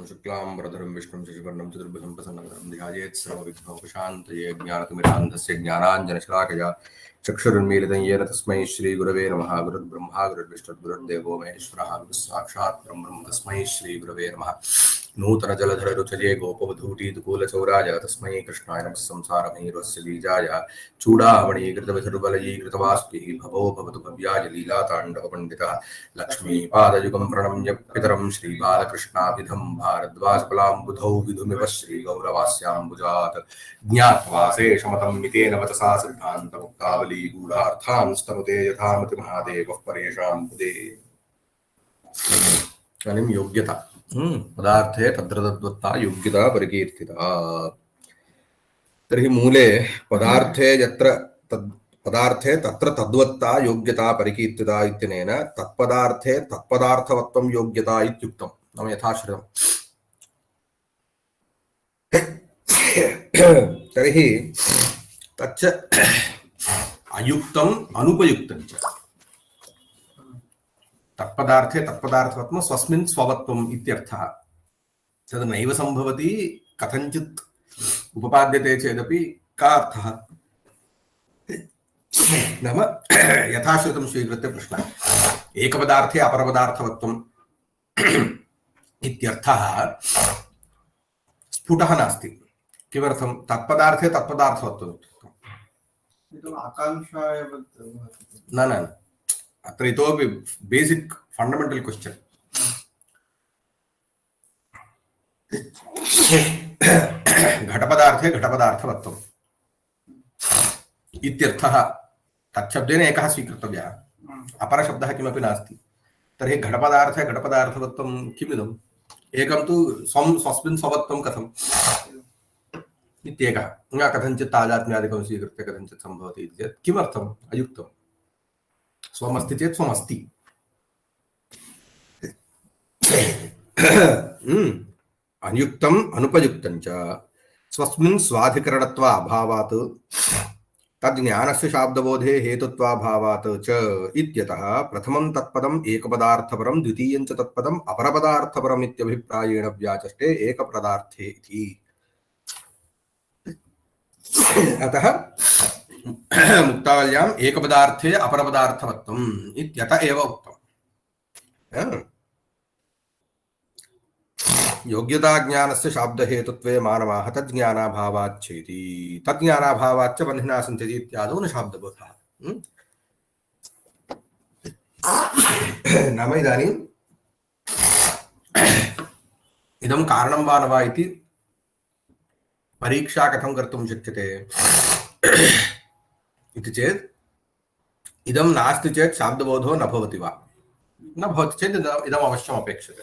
शुक्लांबरधरं विष्णुं शशिवर्णं चतुर्भुजं प्रसन्नवदनं ध्यायेत् सर्वविघ्नोपशान्तये ज्ञानतिमिरान्धस्य ज्ञानाञ्जनशलाकया चक्षुरुन्मीलितं येन तस्मै श्रीगुरवे नमः। गुरुर्ब्रह्मा गुरुर्विष्णुर्गुरुर्देवो महेश्वरः गुरुस्साक्षात् परब्रह्म तस्मै श्रीगुरवे नमः। नूतनजलधररुचये गोपवधूटीतुकूलचौराय तस्मै कृष्णाय नमः। संसारमहीरस्य बीजाय चूडामणीकृतविधुर्बलयीकृतवास्पिः भवो भवतु भव्याय लीलाताण्डवपण्डितः। लक्ष्मीपादयुगं प्रणम्य पितरं श्रीबालकृष्णाभिधं भारद्वाजकलाम्बुधौ विधुमिव श्रीगौरवास्याम्बुजात् ज्ञात्वा शेषमतं मितेन वचसा सिद्धान्तमुक्तावली गूढार्थान् स्तनुते यथामति महादेवः परेषां बुधे। इदानीं योग्यता पदार्थे तत्र तद्वत्ता योग्यता परिकीर्तिता। तर्हि मूले पदार्थे यत्र पदार्थे तत्र तद्वत्ता योग्यता परिकीर्तिता इत्यनेन तत्पदार्थे तत्पदार्थवत्वं योग्यता इत्युक्तं। नाम यथाश्रितम्। तर्हि तच्च अयुक्तम् अनुपयुक्तं च। तत्पदार्थे तत्पदार्थवत्वं स्वस्मिन् स्ववत्वम् इत्यर्थः। तद् नैव सम्भवति कथञ्चित् उपपाद्यते चेदपि का अर्थः? नाम यथाश्रुतं स्वीकृत्य प्रश्नः। एकपदार्थे अपरपदार्थवत्वम् इत्यर्थः स्फुटः नास्ति। किमर्थं? तत्पदार्थे तत्पदार्थवत्वम् न न अत्र इतोपि बेसिक् फण्डमेण्टल् क्वश्चन्। घटपदार्थे घटपदार्थवत्वम् इत्यर्थः तच्छब्देन एकः स्वीकर्तव्यः, अपरशब्दः किमपि नास्ति। तर्हि घटपदार्थे घटपदार्थवत्वं किमिदम्? एकं तु स्वस्मिन् स्ववत्वं कथम् इत्येकः। न कथञ्चित् तादात्म्यादिकं स्वीकृत्य कथञ्चित् सम्भवति इति चेत् किमर्थम्? अयुक्तं। स्वमस्ति चेत् स्वमस्ति। अयुक्तम् अनुपयुक्तं च स्वस्मिन् स्वाधिकरणत्व अभावात् तज्ज्ञानस्य शाब्दबोधे हेतुत्वाभावात् च इत्यतः प्रथमं तत्पदम् एकपदार्थपरं द्वितीयं च तत्पदम् अपरपदार्थपरम् इत्यभिप्रायेण व्याचष्टे एकपदार्थे इति। अतः मुक्तावल्याम् एकपदार्थे अपरपदार्थवत्वम् इत्यत एव उक्तम्। योग्यता ज्ञानस्य शाब्दहेतुत्वे मानवाः तज्ज्ञानाभावाच्चेति तज्ज्ञानाभावाच्च बन्धिना सन्ति इत्यादौ न शाब्दबोधः। नाम इदानीम् इदं कारणं वा न वा इति परीक्षा कथं कर्तुं शक्यते इति चेत् इदं नास्ति चेत् शाब्दबोधो न भवति वा? न भवति चेत् इदम् अवश्यम् अपेक्षते।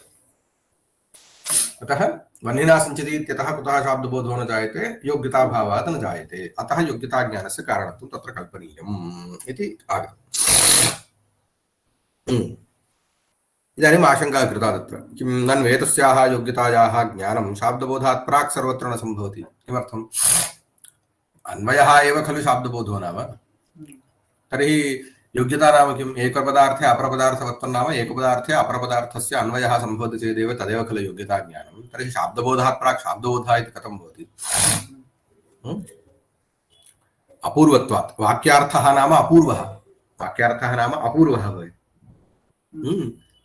अतः वह्निना सञ्चति इत्यतः कुतः शाब्दबोधो न जायते? योग्यताभावात् न जायते। अतः योग्यताज्ञानस्य कारणत्वं तत्र कल्पनीयम् इति आगतम्। इदानीम् आशङ्का कृता तत्र किं नन्वेतस्याः योग्यतायाः ज्ञानं शाब्दबोधात् प्राक् सर्वत्र न सम्भवति। किमर्थम्? अन्वयः एव खलु शाब्दबोधो नाम। तर्हि योग्यता नाम किम्? एकपदार्थे अपरपदार्थवत्वं नाम एकपदार्थे अपरपदार्थस्य अन्वयः सम्भवति चेदेव तदेव खलु योग्यता ज्ञानं। तर्हि शाब्दबोधात् प्राक् शाब्दबोधः इति कथं भवति? अपूर्वत्वात्। वाक्यार्थः नाम अपूर्वः। वाक्यार्थः नाम अपूर्वः भवेत्।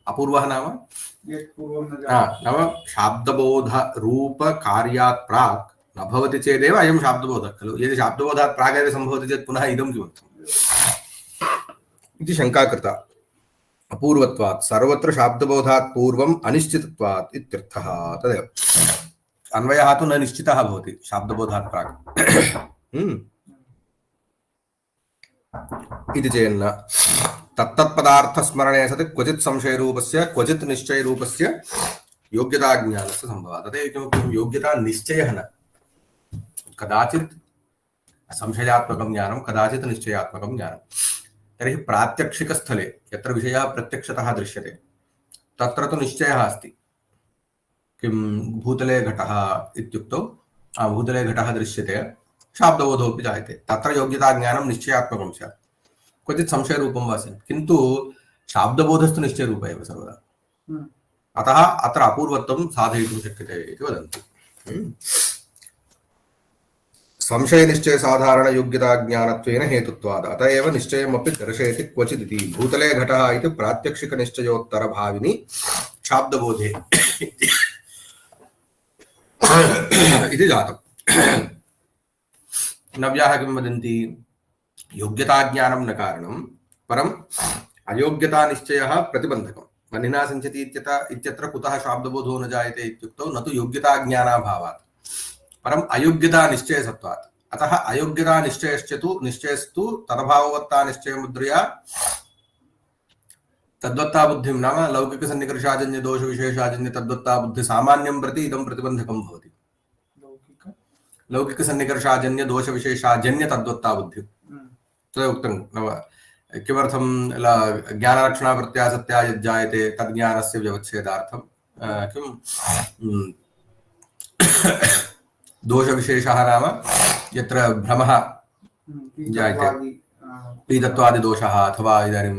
अपूर्वः नाम नाम शाब्दबोध रूप कार्यात् प्राक् न भवति चेदेव अयं शाब्दबोधः खलु। यदि शाब्दबोधात् प्रागेव सम्भवति चेत् पुनः इदं किमर्थम् इति शङ्का कृता। अपूर्वत्वात् सर्वत्र शाब्दबोधात् पूर्वम् अनिश्चितत्वात् इत्यर्थः। तदेव अन्वयः तु न निश्चितः भवति शाब्दबोधात् प्राक् इति चेन्न तत्तत्पदार्थस्मरणे सति क्वचित् संशयरूपस्य क्वचित् निश्चयरूपस्य योग्यताज्ञानस्य सम्भवः। तदेव किमपि योग्यता निश्चयः न, कदाचित् संशयात्मकं ज्ञानं कदाचित् निश्चयात्मकं ज्ञानं। तर्हि प्रात्यक्षिकस्थले यत्र विषयः प्रत्यक्षतः दृश्यते तत्र तु निश्चयः अस्ति। किं भूतले घटः इत्युक्तौ भूतले घटः दृश्यते, शाब्दबोधोऽपि जायते। तत्र योग्यताज्ञानं निश्चयात्मकं स्यात्, क्वचित् संशयरूपं वा स्यात्, किन्तु शाब्दबोधस्तु निश्चयरूप एव सर्वदा। अतः अत्र अपूर्वत्वं साधयितुं शक्यते इति वदन्ति। संशयनिश्चय साधारण योग्यता ज्ञानत्वेन हेतुत्वात् अत एव निश्चयमपि दर्शयति क्वचिदिति भूतले घटः इति प्रात्यक्षिक निश्चयोत्तर भाविनि शाब्दबोधे इति जातम्। नव्याः किं वदन्ति योग्यता ज्ञानं न कारणं परम् अयोग्यता निश्चयः प्रतिबन्धकम् मनिना संचति इत्यत्र कुतः शाब्दबोधो न जायते इत्युक्तौ न तु योग्यता ज्ञानाभावात् परम् अयोग्यता निश्चयसत्वात्। अतः अयोग्यता निश्चयस्तु तदभाववत्ता निश्चयमुद्रया तद्वत्ता बुद्धिं नाम लौकिक सन्निकर्षाजन्य दोष विशेषाजन्य तद्वत्ता बुद्धि सामान्यं प्रति इदं प्रतिबन्धकं भवति। लौकिक सन्निकर्षाजन्य दोष विशेषाजन्य तद्वत्ता बुद्धि तदेव उक्तं नाम किमर्थं ज्ञानलक्षणा प्रत्यासत्या यज्जायते तज्ज्ञानस्य व्यवच्छेदार्थं किं दोषविशेषः नाम यत्र भ्रमः जायते पीतत्वादिदोषः अथवा इदानीं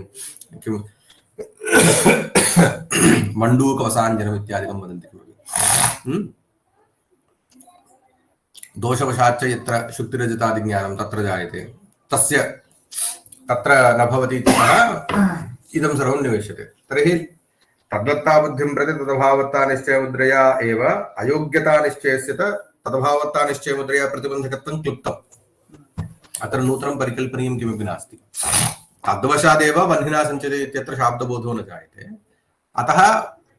किं मण्डूकवसाञ्जनम् इत्यादिकं वदन्ति किमपि दोषवशाच्च यत्र शुक्तिरजतादिज्ञानं तत्र जायते तस्य तत्र न भवति इत्यतः इदं सर्वं निवेश्यते। तर्हि तद्वत्ता बुद्धिं प्रति तदभावत्ता निश्चयमुद्रया एव अयोग्यता निश्चयस्य तदभावत्ता निश्चयमुद्रया प्रतिबन्धकत्वं क्लुप्तम्। अत्र नूतनं परिकल्पनीयं किमपि नास्ति। तद्वशादेव वह्निना संचते इत्यत्र शाब्दबोधो न जायते। अतः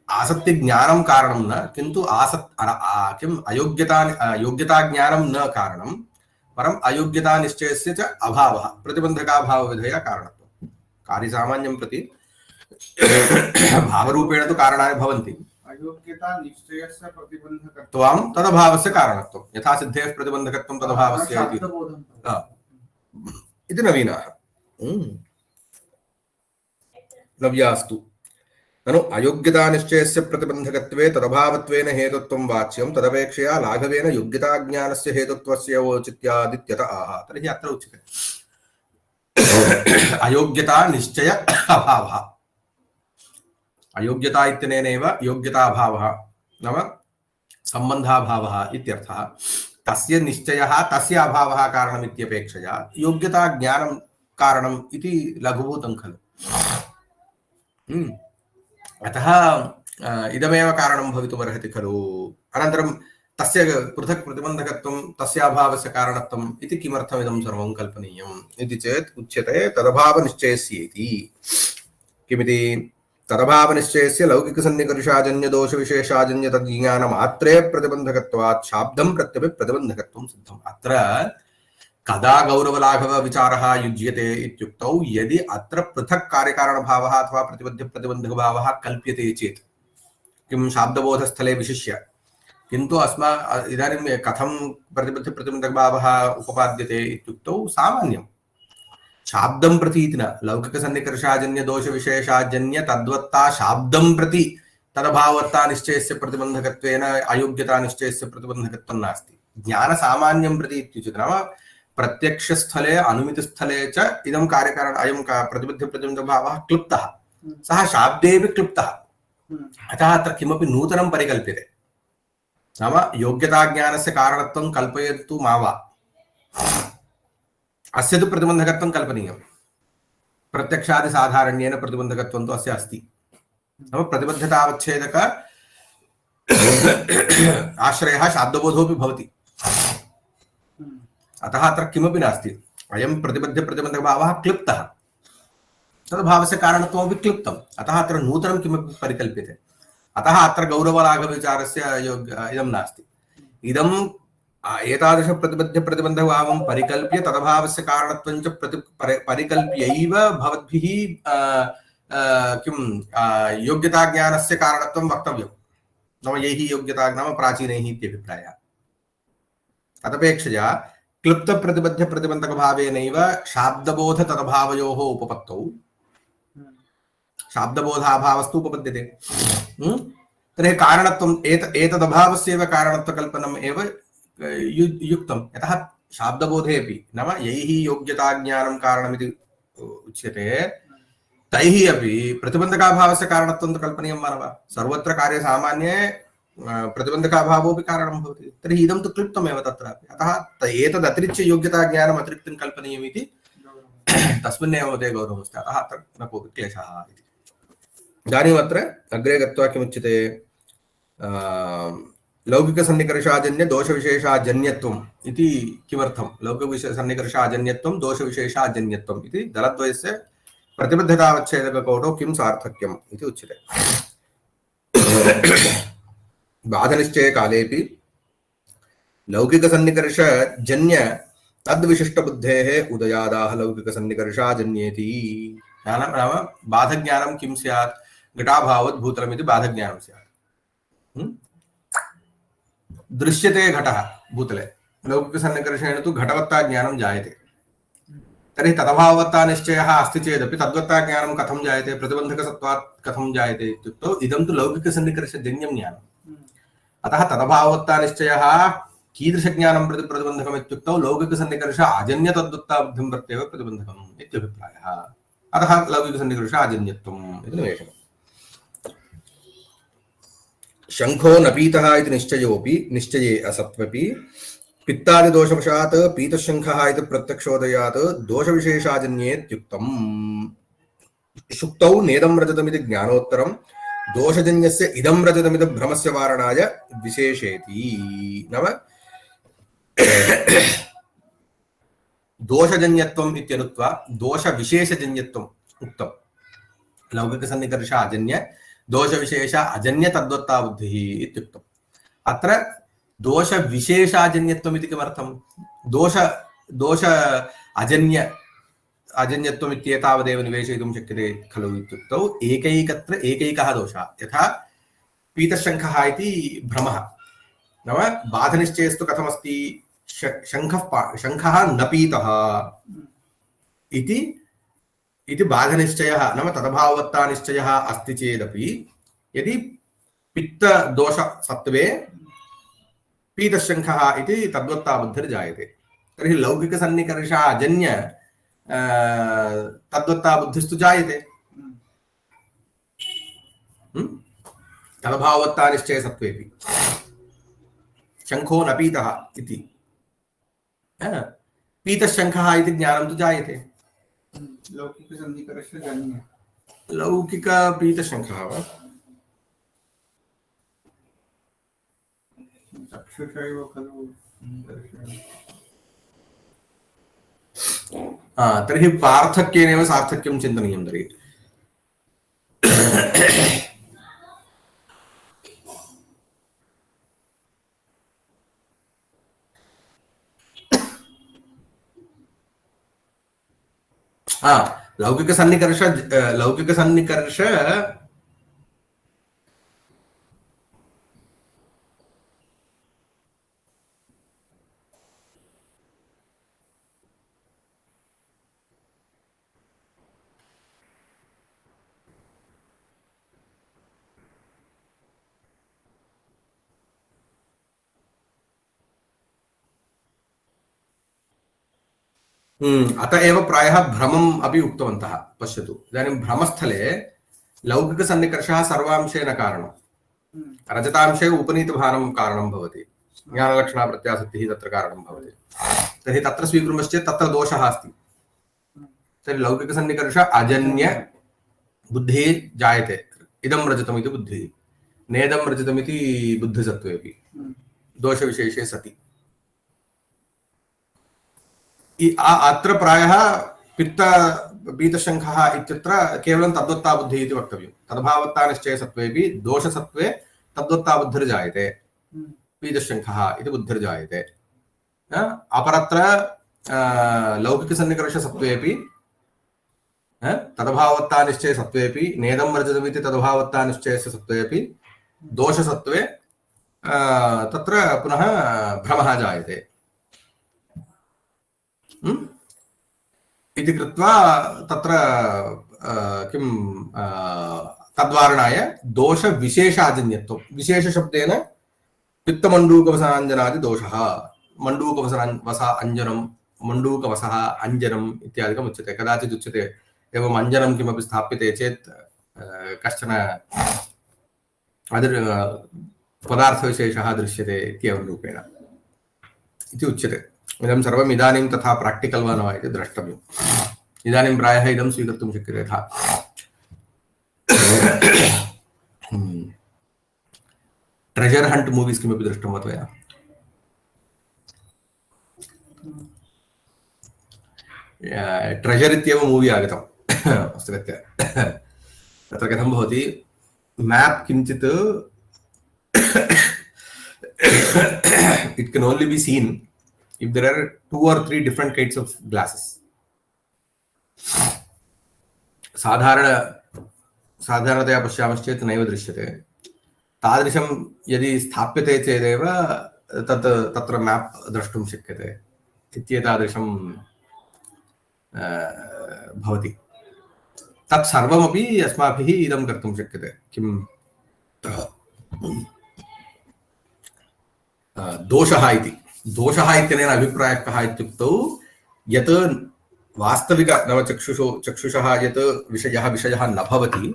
आसक्तिज्ञानं कारणं न किन्तु किम् योग्यता ज्ञानं न कारणं परम् अयोग्यता निश्चयस्य च अभावः प्रतिबन्धकाभावविधया कारणत्वं। कार्यसामान्यं प्रति भावरूपेण तु कारणानि भवन्ति। अयोग्यता निश्चयस्य प्रतिबन्धकत्वं तदभावस्य कारणत्वं यथा सिद्धेः प्रतिबन्धकत्वं तदभावस्य इति नवीनाः नव्यास्तु ननु अयोग्यता निश्चयस्य प्रतिबन्धकत्वे तदभावत्वेन हेतुत्वं वाच्यं तदपेक्षया लाघवेन योग्यता ज्ञानस्य हेतुत्वस्य औचित्यादित्यत आह। तर्हि अत्र उच्यते अयोग्यता निश्चय अभावः। अयोग्यता इत्यनेनैव योग्यताभावः नाम सम्बन्धाभावः इत्यर्थः। तस्य निश्चयः तस्य अभावः कारणमित्यपेक्षया योग्यता ज्ञानं कारणम् इति लघुभूतं खलु। अतः इदमेव कारणं भवितुमर्हति खलु। अनन्तरं तस्य पृथक् प्रतिबन्धकत्वं तस्य अभावस्य कारणत्वम् इति किमर्थमिदं सर्वं कल्पनीयम् इति चेत् उच्यते तदभावनिश्चयस्येति। किमिति तदभावनिश्चयस्य लौकिकसन्निकर्षाजन्य दोषविशेषाजन्य तज्ज्ञानमात्रे प्रतिबन्धकत्वात् शाब्दं प्रत्यपि प्रतिबन्धकत्वं सिद्धम्। अत्र कदा गौरवलाघव विचारः युज्यते इत्युक्तौ यदि अत्र पृथक् कार्यकारणभावः अथवा प्रतिबन्धकभावः कल्प्यते चेत् किं शाब्दबोधस्थले विशिष्य किन्तु इदानीं कथं प्रतिबन्धकभावः उपपाद्यते इत्युक्तौ सामान्यं शाब्दं प्रति इति न लौकिकसन्निकर्षाजन्य दोषविशेषाजन्य तद्वत्ता शाब्दं प्रति तदभावत्ता निश्चयस्य प्रतिबन्धकत्वेन अयोग्यता निश्चयस्य प्रतिबन्धकत्वं नास्ति। ज्ञानसामान्यं प्रति इत्युच्यते नाम प्रत्यक्षस्थले अनुमितिस्थले च इदं कार्यकारण अयं प्रतिबन्धकभावः क्लुप्तः सः शाब्देऽपि क्लुप्तः। अतः अत्र किमपि नूतनं परिकल्प्यते नाम योग्यताज्ञानस्य कारणत्वं कल्पयतु मा वा अस्य तु प्रतिबन्धकत्वं कल्पनीयं। प्रत्यक्षादिसाधारण्येन प्रतिबन्धकत्वं तु अस्य अस्ति नाम प्रतिबद्धतावच्छेदक आश्रयः शाब्दबोधोऽपि भवति। अतः अत्र किमपि नास्ति अयं प्रतिबद्धप्रतिबन्धकभावः क्लिप्तः तद्भावस्य कारणत्वमपि क्लिप्तम्। अतः अत्र नूतनं किमपि परिकल्प्यते। अतः अत्र गौरवलाघवविचारस्य इदं नास्ति। इदं एतादृश प्रतिबद्धप्रतिबन्धकभावं परिकल्प्य तदभावस्य कारणत्वं च परिकल्प्यैव भवद्भिः किं योग्यताज्ञानस्य कारणत्वं वक्तव्यं नाम यैः योग्यता नाम प्राचीनैः इत्यभिप्रायः। तदपेक्षया क्लुप्तप्रतिबद्धप्रतिबन्धकभावेनैव शाब्दबोध तदभावयोः उपपत्तौ शाब्दबोधाभावस्तु उपपद्यते। तर्हि कारणत्वम् एतदभावस्यैव कारणत्वकल्पनम् एव युक्तं यतः शाब्दबोधेऽपि नाम यैः योग्यताज्ञानं कारणमिति उच्यते तैः अपि प्रतिबन्धकाभावस्य कारणत्वं तु कल्पनीयं वा न वा? सर्वत्र कार्यसामान्ये प्रतिबन्धकाभावोऽपि कारणं भवति। तर्हि इदं तु क्लिप्तमेव तत्रापि। अतः एतदतिरिच्य योग्यताज्ञानम् अतिरिक्तं कल्पनीयमिति तस्मिन्नेव मते गौरवमस्ति। अतः अत्र न कोऽपि क्लेशः इति। इदानीम् अत्र अग्रे गत्वा किमुच्यते? लौकिकसन्निकर्षाजन्य दोषविशेषाजन्यत्वम् इति किमर्थं? लौकिकसन्निकर्षाजन्यत्वं दोषविशेषाजन्यत्वम् इति दलद्वयस्य प्रतिबद्धतावच्छेदककोटौ किं सार्थक्यम् इति उच्यते। बाधनिश्चये कालेऽपि लौकिकसन्निकर्षजन्य तद्विशिष्टबुद्धेः उदयादाह लौकिकसन्निकर्षाजन्येति। नाम बाधज्ञानं किं स्यात्? घटाभावत् भूतलमिति बाधज्ञानं स्यात्। दृश्यते घटः भूतले, लौकिकसन्निकर्षेण तु घटवत्ता ज्ञानं जायते। तर्हि तदभाववत्ता निश्चयः अस्ति चेदपि तद्वत्ता ज्ञानं कथं जायते? प्रतिबन्धकसत्त्वात् कथं जायते इत्युक्तौ इदं तु लौकिकसन्निकर्षजन्यं ज्ञानम्। अतः तदभाववत्ता निश्चयः कीदृशज्ञानं प्रति प्रतिबन्धकम् इत्युक्तौ लौकिकसन्निकर्ष अजन्य तद्वत्ता बुद्धिं प्रत्येव प्रतिबन्धकम् इत्यभिप्रायः। अतः लौकिकसन्निकर्ष अजन्यत्वम् इति निवेशनम्। शङ्खो न पीतः इति निश्चये असत्वपि पित्तादिदोषवशात् पीतशङ्खः इति प्रत्यक्षोदयात् दोषविशेषाजन्येत्युक्तम्। शुक्तौ नेदं रजतमिति ज्ञानोत्तरं दोषजन्यस्य इदं रजतमिति भ्रमस्य वारणाय विशेषेति। नाम दोषजन्यत्वम् इत्यनुक्त्वा दोषविशेषजन्यत्वम् उक्तं। लौकिकसन्निकर्ष अजन्य दोषविशेष अजन्य तद्वत्ता बुद्धिः इत्युक्तम्। अत्र दोषविशेषाजन्यत्वम् इति किमर्थं? दोष अजन्यत्वम् इत्येतावदेव निवेशयितुं शक्यते खलु इत्युक्तौ एकैकः दोषः। यथा पीतशङ्खः इति भ्रमः, नाम बाधनिश्चयस्तु कथमस्ति? शङ्खः न पीतः इति बाधनिश्चयः, नाम तदभाववत्ता निश्चयः अस्ति चेदपि यदि पित्तदोषसत्त्वे पीतशङ्खः इति तद्वत्ता बुद्धिर्जायते, तर्हि लौकिकसन्निकर्षाजन्य तद्वत्ता बुद्धिस्तु जायते। तदभाववत्ता निश्चयसत्त्वेपि शङ्खो न पीतः इति पीतशङ्खः इति ज्ञानं तु जायते। लौकिकसन्निकर्षजन्य लौकिकपीतशङ्खः वा? चक्षुषैव खलु। तर्हि पार्थक्येनैव सार्थक्यं चिन्तनीयं तर्हि। लौकिकसन्निकर्ष अत एव प्रायः भ्रमम् अपि उक्तवन्तः। पश्यतु, इदानीं भ्रमस्थले लौकिकसन्निकर्षः सर्वांशेन कारणं, रजतांशे उपनीतभानं कारणं भवति, ज्ञानलक्षणाप्रत्यासक्तिः तत्र कारणं भवति। तर्हि तत्र स्वीकुर्मश्चेत् तत्र दोषः अस्ति। तर्हि लौकिकसन्निकर्ष अजन्य बुद्धिः जायते, इदं रजतमिति बुद्धिः, नेदं रजतमिति बुद्धिसत्त्वेपि दोषविशेषे सति। अत्र प्रायः पीतशङ्खः इत्यत्र केवलं तद्वत्ता बुद्धिः इति वक्तव्यं। तदभावत्ता निश्चयसत्त्वेपि दोषसत्त्वे तद्वत्ता बुद्धिर्जायते, पीतशङ्खः इति बुद्धिर्जायते। अपरत्र लौकिकसन्निकर्षसत्त्वेपि तदभावत्ता निश्चयसत्त्वेपि नेदं रजतमिति तदभावत्ता निश्चयस्य सत्त्वेपि दोषसत्त्वे तत्र पुनः भ्रमः जायते इति कृत्वा तत्र किं तद्वारणाय दोषविशेषाजन्यत्वं, विशेषशब्देन पित्तमण्डूकवसाञ्जनादि दोषः, मण्डूकवसा अञ्जनं, मण्डूकवसः अञ्जनम् इत्यादिकम् उच्यते। कदाचित् उच्यते एवम् अञ्जनं किमपि स्थाप्यते चेत् कश्चन पदार्थविशेषः दृश्यते इत्येवं रूपेण इति उच्यते। इदं सर्वम् इदानीं तथा प्राक्टिकल् वा न वा इति द्रष्टव्यम्। इदानीं प्रायः इदं स्वीकर्तुं शक्यते यथा ट्रेजर् हण्ट् मूवीस् किमपि दृष्टं वा त्वया? ट्रेजर् इत्येव मूवी आगतं वस्तुतः। तत्र कथं भवति, मैप किंचित it can only be seen if there are 2 or 3 different kinds of glasses. साधारणतया पश्यामश्चेत् नैव दृश्यते। तादृशं यदि स्थाप्यते चेदेव तत्र मैप द्रष्टुं शक्यते इत्येतादृशं भवति। तत् सर्वमपि अस्माभिः इदं कर्तुं शक्यते। किं दोषः इत्यनेन अभिप्रायः कः इत्युक्तौ यत् वास्तविक नाम चक्षुषः यत् विषयः न भवति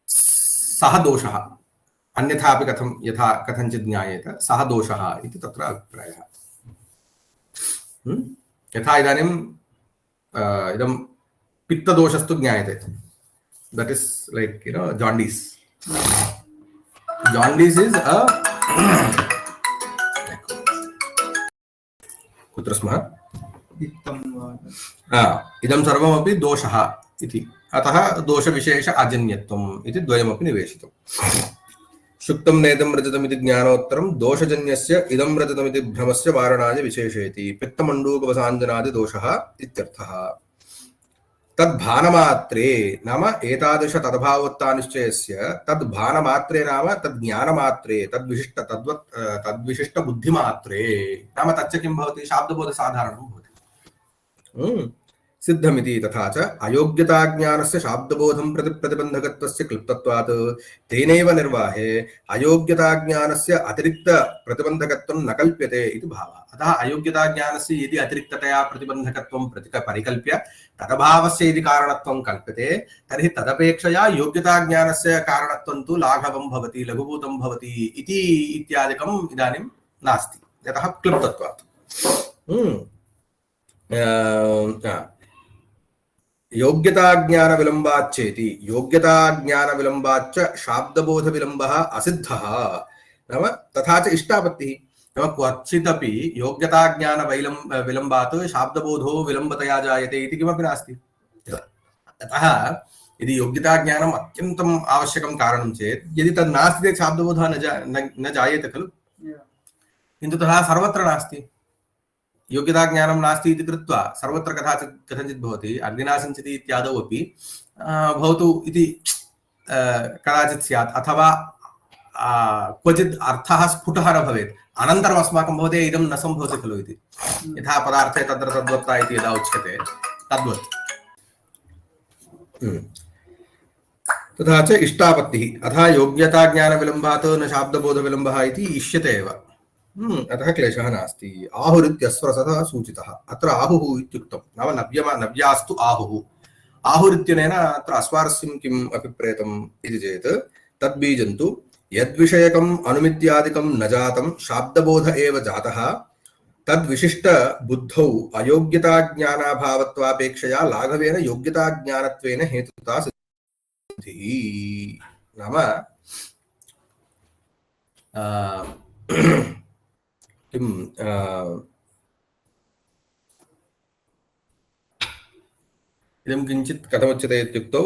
सः दोषः, अन्यथा अपि यथा कथञ्चित् ज्ञायेत सः दोषः इति तत्र अभिप्रायः। यथा इदानीं इदं पित्तदोषस्तु ज्ञायते, दट् इस् लैक् जाण्डीस् इस् कुत्र स्मः? इदं सर्वमपि दोषः इति, अतः दोषविशेष अजन्यत्वम् इति द्वयमपि निवेशितम्। शुक्तं नेदं रजतमिति ज्ञानोत्तरं दोषजन्यस्य इदं रजतमिति भ्रमस्य वारणाय विशेषेति पित्तमण्डूकवसाञ्जनादि दोषः इत्यर्थः। तद्भानमात्रे नाम एतादृश तद्भावोत्तानिश्चयस्य तद्भानमात्रे नाम तद्ज्ञानमात्रे तद्विशिष्ट बुद्धिमात्रे नाम तच्च किं भवति, शाब्दबोधसाधारणं भवति। सिद्धमिति तथा च अयोग्यताज्ञानस्य शाब्दबोधं प्रति प्रतिबन्धकत्वस्य क्लिप्तत्वात् तेनैव निर्वाहे अयोग्यताज्ञानस्य अतिरिक्त प्रतिबन्धकत्वं न कल्प्यते इति भावः। अतः अयोग्यताज्ञानस्य यदि अतिरिक्ततया प्रतिबन्धकत्वं परिकल्प्य तदभावस्य यदि कारणत्वं कल्प्यते तर्हि तदपेक्षया योग्यताज्ञानस्य कारणत्वं तु लाघवं भवति, लघुभूतं भवति इति इत्यादिकम् इदानीं नास्ति, यतः क्लिप्तत्वात्। योग्यताज्ञान विलंबाच्चेति योग्यताज्ञान विलंबाच्च शाब्दबोध विलंबः असिद्धः नाम तथा च इष्टापत्तिः नाम क्वचिदपि योग्यताज्ञान विलंबात् शाब्दबोधो विलंबतया जायते इति किमपि नास्ति। अतः यदि योग्यताज्ञानम् अत्यन्तम् आवश्यकं कारणं चेत् यदि तद् नास्ति चेत् शाब्दबोधः न जायेत खलु, किन्तु तथा सर्वत्र नास्ति। योग्यता ज्ञानं नास्ति इति कृत्वा सर्वत्र कथञ्चित् भवति। अग्निना सिञ्चति इत्यादौ अपि भवतु इति कदाचित् स्यात्, अथवा क्वचित् अर्थः स्फुटः न भवेत्, अनन्तरम् अस्माकं भवति इदं न सम्भवति खलु इति। यथा पदार्थे तत्र तद्वत्ता इति यदा उच्यते तद्वत्। तथा च इष्टापत्तिः अतः योग्यताज्ञानविलम्बात् न शाब्दबोधविलम्बः इति इष्यते एव। अतः क्लेशः नास्ति। आहुरित्यस्वरसतः सूचितः। अत्र आहुः इत्युक्तं नाम नव्यास्तु आहुः। आहुरित्यनेन अत्र अस्वारस्यं किम् अभिप्रेतम् इति चेत् तद्बीजं तु यद्विषयकम् अनुमित्यादिकं न जातं शाब्दबोध एव जातः तद्विशिष्ट बुद्धौ अयोग्यताज्ञानाभावत्वापेक्षया लाघवेन योग्यताज्ञानत्वेन हेतुता सिद्धिः। नाम किं इदं किञ्चित् कथमुच्यते इत्युक्तौ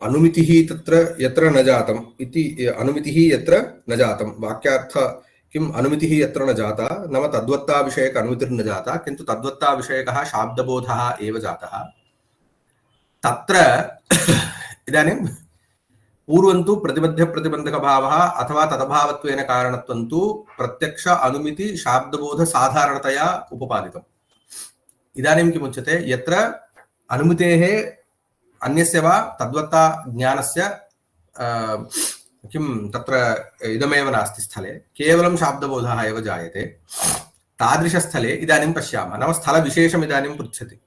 अनुमितिः तत्र यत्र न जातम् इति अनुमितिः यत्र न जातं वाक्यार्थ किम् अनुमितिः यत्र न जाता नाम तद्वत्ता विषयक अनुमितिर्न जाता किन्तु तद्वत्ता विषयकः शाब्दबोधः एव जातः। तत्र इदानीं पूर्वं तु प्रतिबद्धप्रतिबन्धकभावः अथवा तदभावत्वेन कारणत्वं तु प्रत्यक्ष अनुमिति शाब्दबोध साधारणतया उपपादितम्। इदानीं किमुच्यते यत्र अनुमितेः अन्यस्य वा तद्वत्ता ज्ञानस्य किं तत्र इदमेव नास्ति स्थले केवलं शाब्दबोधः एव जायते तादृशस्थले इदानीं पश्यामः नाम स्थलविशेषम् इदानीं पृच्छति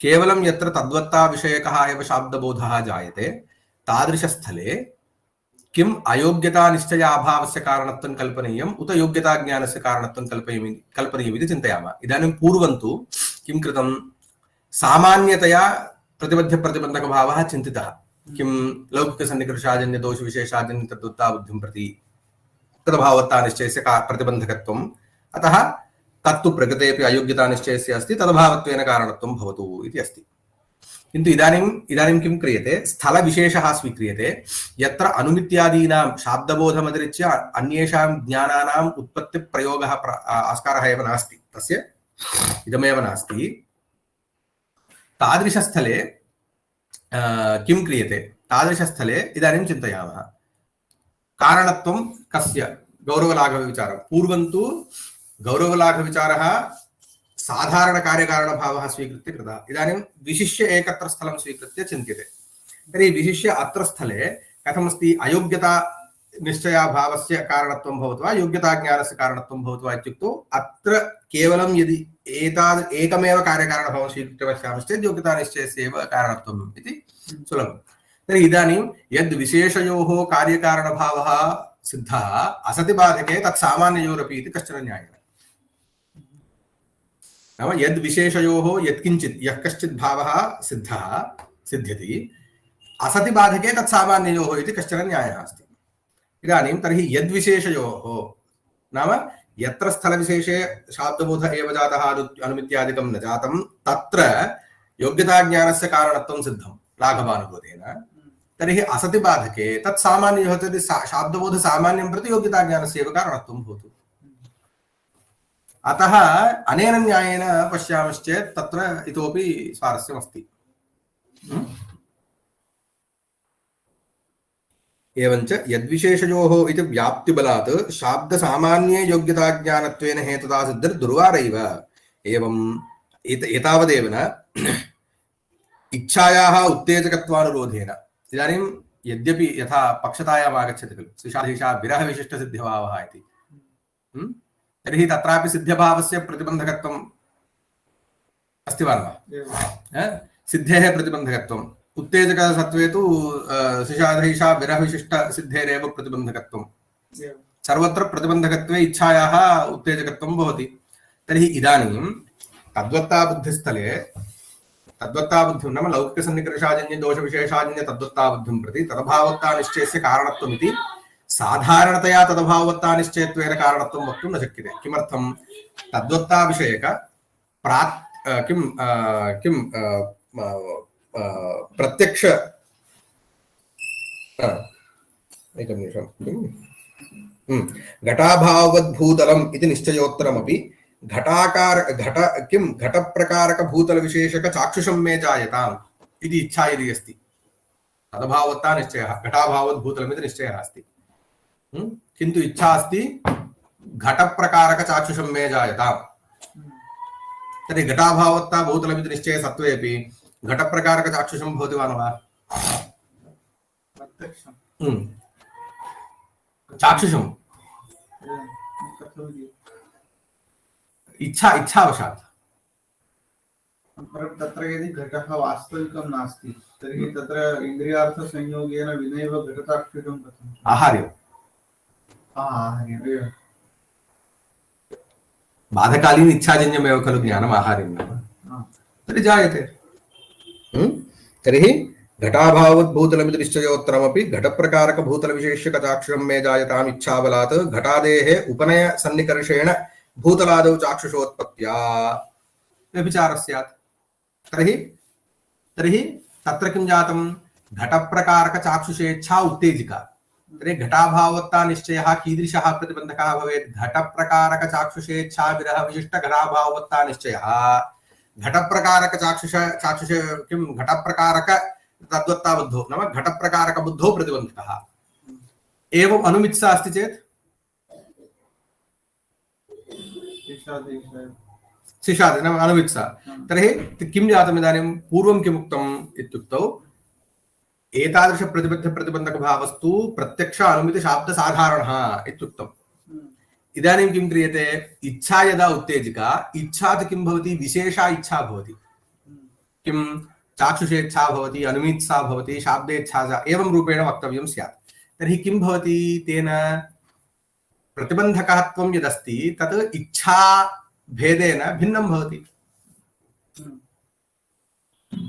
केवलं यत्र तद्वत्ता विषयकः एव शाब्दबोधः जायते तादृशस्थले किम् अयोग्यता निश्चय अभावस्य कारणत्वं कल्पनीयम् उत योग्यता ज्ञानस्य कारणत्वं कल्पनीयमिति चिन्तयामः इदानीं पूर्वं तु किं कृतं सामान्यतया प्रतिबद्ध प्रतिबन्धकभावः चिन्तितः किं लौकिकसन्निकर्षाजन्य दोषविशेषाजन्य तद्वत्ता बुद्धिं प्रति तदभावत्ता निश्चयस्य प्रतिबन्धकत्वम् अतः तत्तु प्रकृतेपि अयोग्यता निश्चयस्य अस्ति तदभावत्वेन कारणत्वं भवतु इति अस्ति किन्तु इदानीं किं क्रियते स्थलविशेषः स्वीक्रियते यत्र अनुमित्यादीनां शाब्दबोधमतिरिच्य अन्येषां ज्ञानानाम् उत्पत्तिप्रयोगः आस्कारः एव नास्ति तस्य इदमेव नास्ति तादृशस्थले किं क्रियते तादृशस्थले इदानीं चिन्तयामः कारणत्वं कस्य गौरवलाघवविचारः पूर्वं तु गौरवलाघवविचारः साधारणकार्यकारणभावः स्वीकृत्य कृतः इदानीं विशिष्य एकत्र स्थलं स्वीकृत्य चिन्त्यते तर्हि विशिष्य अत्र स्थले कथमस्ति अयोग्यता निश्चयाभावस्य कारणत्वं भवतु वा योग्यताज्ञानस्य कारणत्वं भवतु वा इत्युक्तौ अत्र केवलं यदि एकमेव कार्यकारणभावं स्वीकृत्य पश्यामश्चेत् योग्यतानिश्चयस्य एव कारणत्वम् इति सुलभम् तर्हि इदानीं यद् विशेषयोः कार्यकारणभावः सिद्धः असति बाधके तत् सामान्ययोरपि इति कश्चन न्यायः नाम यद् विशेषयोः यत्किञ्चित् यः कश्चित् भावः सिद्धः सिद्ध्यति असति बाधके तत् सामान्ययोः इति कश्चन न्यायः अस्ति इदानीं तर्हि यद्विशेषयोः नाम यत्र स्थलविशेषे शाब्दबोध एव जातः अनुमित्यादिकं न जातं तत्र योग्यताज्ञानस्य कारणत्वं सिद्धं लाघवानुरोधेन तर्हि असति बाधके तत् सामान्ययोः तर्हि शाब्दबोध सामान्यं प्रति योग्यताज्ञानस्य एव कारणत्वं भवतु अतः अनेन न्यायेन पश्यामश्चेत् तत्र इतोपि स्वारस्यमस्ति एवञ्च यद्विशेषयोः इति व्याप्तिबलात् शाब्दसामान्ये योग्यताज्ञानत्वेन हेतुता सिद्धिर्दुर्वारैव एवं एतावदेव न इच्छायाः उत्तेजकत्वानुरोधेन इदानीं यद्यपि यथा पक्षतायाम् आगच्छति खलु सुशाधीशा विरहविशिष्टसिद्ध्यभावः इति तर्हि तत्रापि सिद्ध्यभावस्य प्रतिबन्धकत्वम् अस्ति वा न सिद्धेः प्रतिबन्धकत्वम् उत्तेजकसत्त्वे तु सुशाधीशा विरहविशिष्टसिद्धेरेव प्रतिबन्धकत्वं सर्वत्र प्रतिबन्धकत्वे इच्छायाः उत्तेजकत्वं भवति तर्हि इदानीं तद्वत्ताबुद्धिस्थले तद्वत्ताबुद्धिं नाम लौकिकसन्निकर्षाजन्य दोषविशेषाजन्य तद्वत्ताबुद्धिं प्रति तदभावत्तानिश्चयस्य कारणत्वमिति साधारणतया तदभावत्तानिश्चयत्वेन कारणत्वं वक्तुं न शक्यते किमर्थं तद्वत्ताविषयक प्रत्यक्ष एकं निमिषं घटाभाववद्भूतलम् इति निश्चयोत्तरमपि घटप्रकारकभूतलविशेषक चाक्षुषं मे जायताम् इति इच्छा यदि अस्ति तदभावत्ता निश्चयः घटाभावद्भूतलमिति निश्चयः अस्ति किन्तु इच्छा अस्ति घटप्रकारकचाक्षुषं मे जायताम् तर्हि घटाभावत्ता भूतलमिति निश्चये सत्त्वेपि घटप्रकारकचाक्षुषं भवति वा न वा चाक्षुषं इच्छावशात् तत्र यदि घटः वास्तविकं नास्ति तर्हि तत्र इन्द्रियार्थसंयोगेन विनैव घटचाक्षुषं कथम् आहार्यं बाधकालीन इच्छाजन्यमेव खलु ज्ञानम् आहार्यं नाम तर्हि जायते तर्हि घटाभावद्भूतलमिति निश्चयोत्तरमपि घटप्रकारकभूतलविशेष्यकचाक्षुषं मे जायताम् इच्छाबलात् घटादेः उपनयसन्निकर्षेण भूतलादौ चाक्षुषोत्पत्त्या व्यभिचारः स्यात् तर्हि तत्र किं जातं घटप्रकारकचाक्षुषेच्छा उत्तेजिका तर्हि घटाभावत्ता निश्चयः कीदृशः प्रतिबन्धकः भवेत् घटप्रकारकचाक्षुषेच्छा विरहविशिष्टघटाभावत्ता निश्चयः घटप्रकारकचाक्षुष किं घटप्रकारक तद्वत्ताबुद्धौ नाम घटप्रकारकबुद्धौ प्रतिबन्धकः एवम् अनुमित्सा अस्ति चेत् शिशादि नाम अनुमित्सा तर्हि किं जातम् इदानीं पूर्वं किम् उक्तम् इत्युक्तौ एतादृश प्रतिबद्धप्रतिबन्धकभावस्तु प्रत्यक्ष अनुमिति शाब्दसाधारणः इत्युक्तम् इदानीं किं क्रियते इच्छा यदा उत्तेजिका इच्छा तु किं भवति विशेषा इच्छा भवति किं चाक्षुषेच्छा भवति अनुमीत्सा भवति शाब्देच्छा एवं रूपेण वक्तव्यं स्यात् तर्हि किं भवति तेन प्रतिबन्धकत्वं यदस्ति तत् इच्छा भेदेन भिन्नं भवति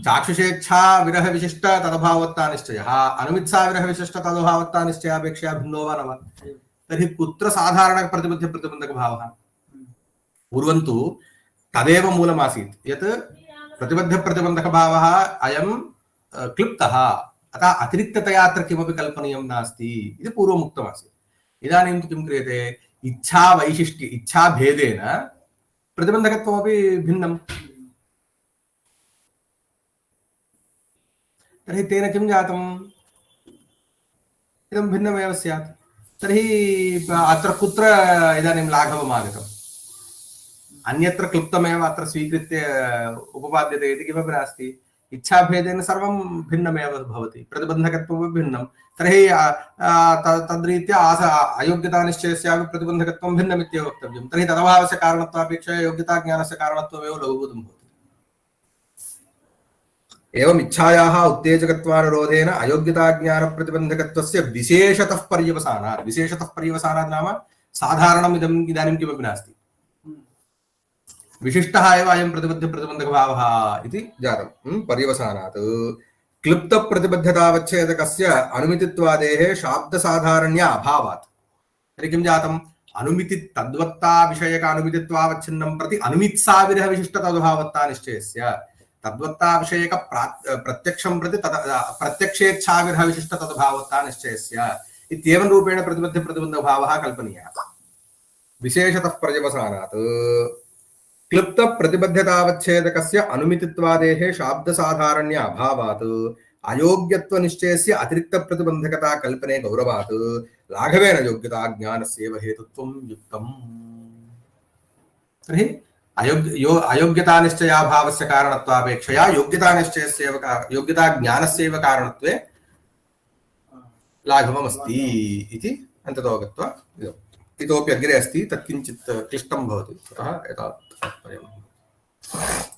चाक्षुषेच्छा विरह विशिष्ट तदभावत्ता निश्चयः अनुमित्सा विरह विशिष्ट तदभावत्ता निश्चयापेक्षया भिन्नो वा न वा तर्हि कुत्र साधारण प्रतिबद्ध प्रतिबन्धक भावः पूर्वं तु तदेव मूलमासीत् यत् प्रतिबद्ध प्रतिबन्धक भावः अयं क्लिप्तः अतः अतिरिक्ततया अत्र किमपि कल्पनीयं नास्ति इति पूर्वम् उक्तमासीत् इदानीं तु किं क्रियते इच्छा वैशिष्ट्य इच्छा भेदेन प्रतिबन्धकत्वमपि भिन्नं तर्हि तेन किं जातम् इदं भिन्नमेव स्यात् तर्हि अत्र कुत्र इदानीं लाघवम् आगतम् अन्यत्र क्लुप्तमेव अत्र स्वीकृत्य उपपाद्यते इति किमपि नास्ति इच्छाभेदेन सर्वं भिन्नमेव भवति प्रतिबन्धकत्वमपि भिन्नं तर्हि तद्रीत्या अयोग्यतानिश्चयस्यापि प्रतिबन्धकत्वं भिन्नमित्येव वक्तव्यं तर्हि तदभावस्य कारणत्वापेक्षया योग्यताज्ञानस्य कारणत्वमेव लघुभूतं भवति एवं इच्छायाः उत्तेजकत्वानुरोधेन अयोग्यताज्ञानप्रतिबन्धकत्वस्य विशेषतः पर्यवसानात् नाम साधारणम् इदानीं किमपि नास्ति विशिष्टः एव अयं प्रतिबद्धप्रतिबन्धकभावः इति जातं पर्यवसानात् क्लुप्तप्रतिबद्धतावच्छेदकस्य अनुमितित्वादेः शाब्दसाधारण्य अभावात् तर्हि किं जातम् अनुमिति तद्वत्ता विषयक अनुमितित्वावच्छिन्नं प्रति अनुमित्सा विरह विशिष्ट तदभावत्ता निश्चयस्य तद्वत्ता विषयक प्रत्यक्षं प्रति प्रत्यक्षेच्छा विरह विशिष्ट तदभावत्ता निश्चयस्य इत्येवं रूपेण प्रतिबद्ध प्रतिबन्धकभावः कल्पनीयः विशेषतः पर्यवसानात् क्लुप्त प्रतिबद्धतावच्छेदकस्य अनुमितित्वादेः शाब्दसाधारण्य अभावात् अयोग्यत्वनिश्चयस्य अतिरिक्त प्रतिबन्धकता कल्पने गौरवात् लाघवेन योग्यता ज्ञानस्यैव हेतुत्वं युक्तम् तर्हि अयोग्यतानिश्चयाभावस्य कारणत्वापेक्षया योग्यतानिश्चयस्यैव योग्यताज्ञानस्यैव कारणत्वे लाघवमस्ति इति अन्ततो गत्वा इतोपि अग्रे अस्ति तत् किञ्चित् क्लिष्टं भवति अतः एतावत् पर्यन्तम्